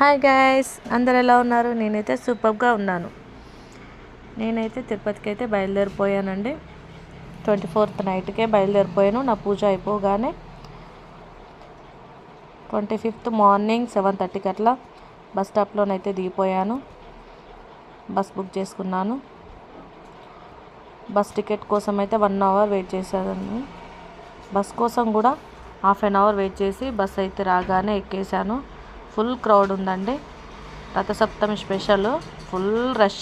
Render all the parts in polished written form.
Hi guys, అందరు ఎలా ఉన్నారు? నేనైతే సూపర్గా ఉన్నాను. నేనైతే తిరుపతికి అయితే బయలుదేరిపోయానండి. 24th నైట్కే బయలుదేరిపోయాను. నా పూజ అయిపోగానే 25th మార్నింగ్ 7:30కి అట్లా బస్ స్టాప్లోనైతే దిగిపోయాను. బస్ బుక్ చేసుకున్నాను. బస్ టికెట్ కోసం అయితే 1 అవర్ వెయిట్ చేశాను. బస్ కోసం కూడా ½ an hour వెయిట్ చేసి బస్ అయితే రాగానే ఎక్కేసాను. ఫుల్ క్రౌడ్ ఉందండి. Rathasaptami special full rush.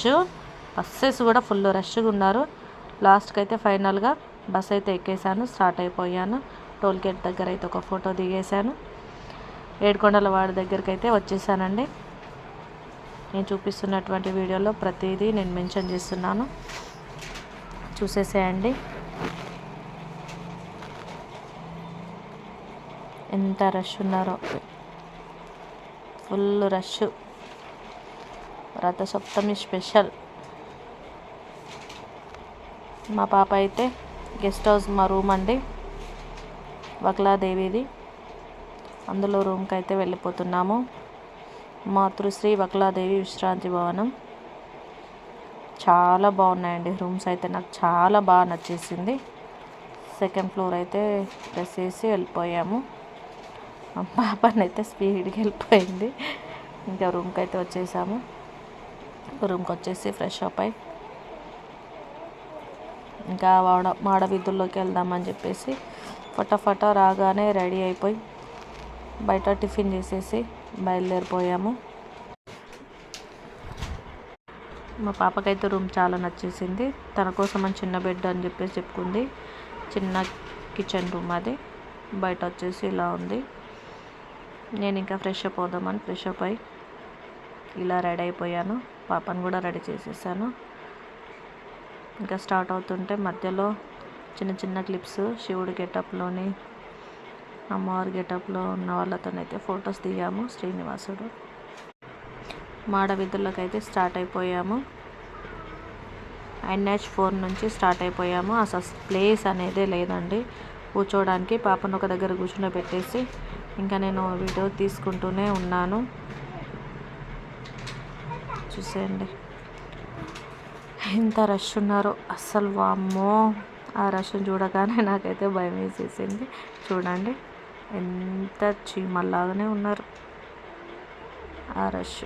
Buses కూడా ఫుల్ రష్గా ఉన్నారు. లాస్ట్కి అయితే ఫైనల్గా బస్ అయితే ఎక్కేసాను. స్టార్ట్ అయిపోయాను. టోల్ గేట్ దగ్గర అయితే ఒక ఫోటో దిగేశాను. ఏడుకొండలవాడి దగ్గరికి అయితే వచ్చేసానండి. నేను చూపిస్తున్నటువంటి వీడియోలో ప్రతిదీ నేను మెన్షన్ చేస్తున్నాను, చూసేసేయండి. ఎంత రష్ ఉన్నారో, ఫుల్ రష్. రథసప్తమి స్పెషల్. మా పాప అయితే గెస్ట్ హౌస్, మా రూమ్ అండి వక్లాదేవిది, అందులో రూమ్కి అయితే వెళ్ళిపోతున్నాము. మాతృశ్రీ వక్లాదేవి విశ్రాంతి భవనం. చాలా బాగున్నాయండి రూమ్స్ అయితే, నాకు చాలా బాగా నచ్చేసింది. 2nd ఫ్లోర్ అయితే ప్రెస్ చేసి వెళ్ళిపోయాము. మా పాపనైతే స్పీడ్గా వెళ్ళిపోయింది. ఇంకా రూమ్కి అయితే వచ్చేసాము. రూమ్కి వచ్చేసి ఫ్రెష్ అప్ అయి ఇంకా మాడ వీధుల్లోకి వెళ్దామని చెప్పేసి ఫటాఫటా రాగానే రెడీ అయిపోయి బయట టిఫిన్ చేసేసి బయలుదేరిపోయాము. మా పాపకైతే రూమ్ చాలా నచ్చేసింది. తన కోసం అని చిన్న బెడ్ అని చెప్పేసి చెప్పుకుంది. చిన్న కిచెన్ రూమ్ అది. బయట వచ్చేసి ఇలా ఉంది. నేను ఇంకా ఫ్రెష్ అప్ అవుదామని ఫ్రెష్ అప్ అయి ఇలా రెడీ అయిపోయాను. పాపను కూడా రెడీ చేసేసాను. ఇంకా స్టార్ట్ అవుతుంటే మధ్యలో చిన్న చిన్న క్లిప్స్ శివుడి గెటప్లోని, అమ్మవారి గెటప్లో ఉన్న వాళ్ళతోనైతే ఫొటోస్ దిగాము. శ్రీనివాసుడు మాడ వీధుల్లోకి అయితే స్టార్ట్ అయిపోయాము. NH4 నుంచి స్టార్ట్ అయిపోయాము. అసలు ప్లేస్ అనేదే లేదండి కూర్చోవడానికి. పాపను ఒక దగ్గర కూర్చుండబెట్టేసి ఇంకా నేను వీడియో తీసుకుంటూనే ఉన్నాను. చూసేయండి ఎంత రష్ ఉన్నారో అస్సలు. వామ్మో, ఆ రష్ని చూడగానే నాకైతే భయం వేసేసింది. చూడండి ఎంత చీమల్లాగానే ఉన్నారు ఆ రష్.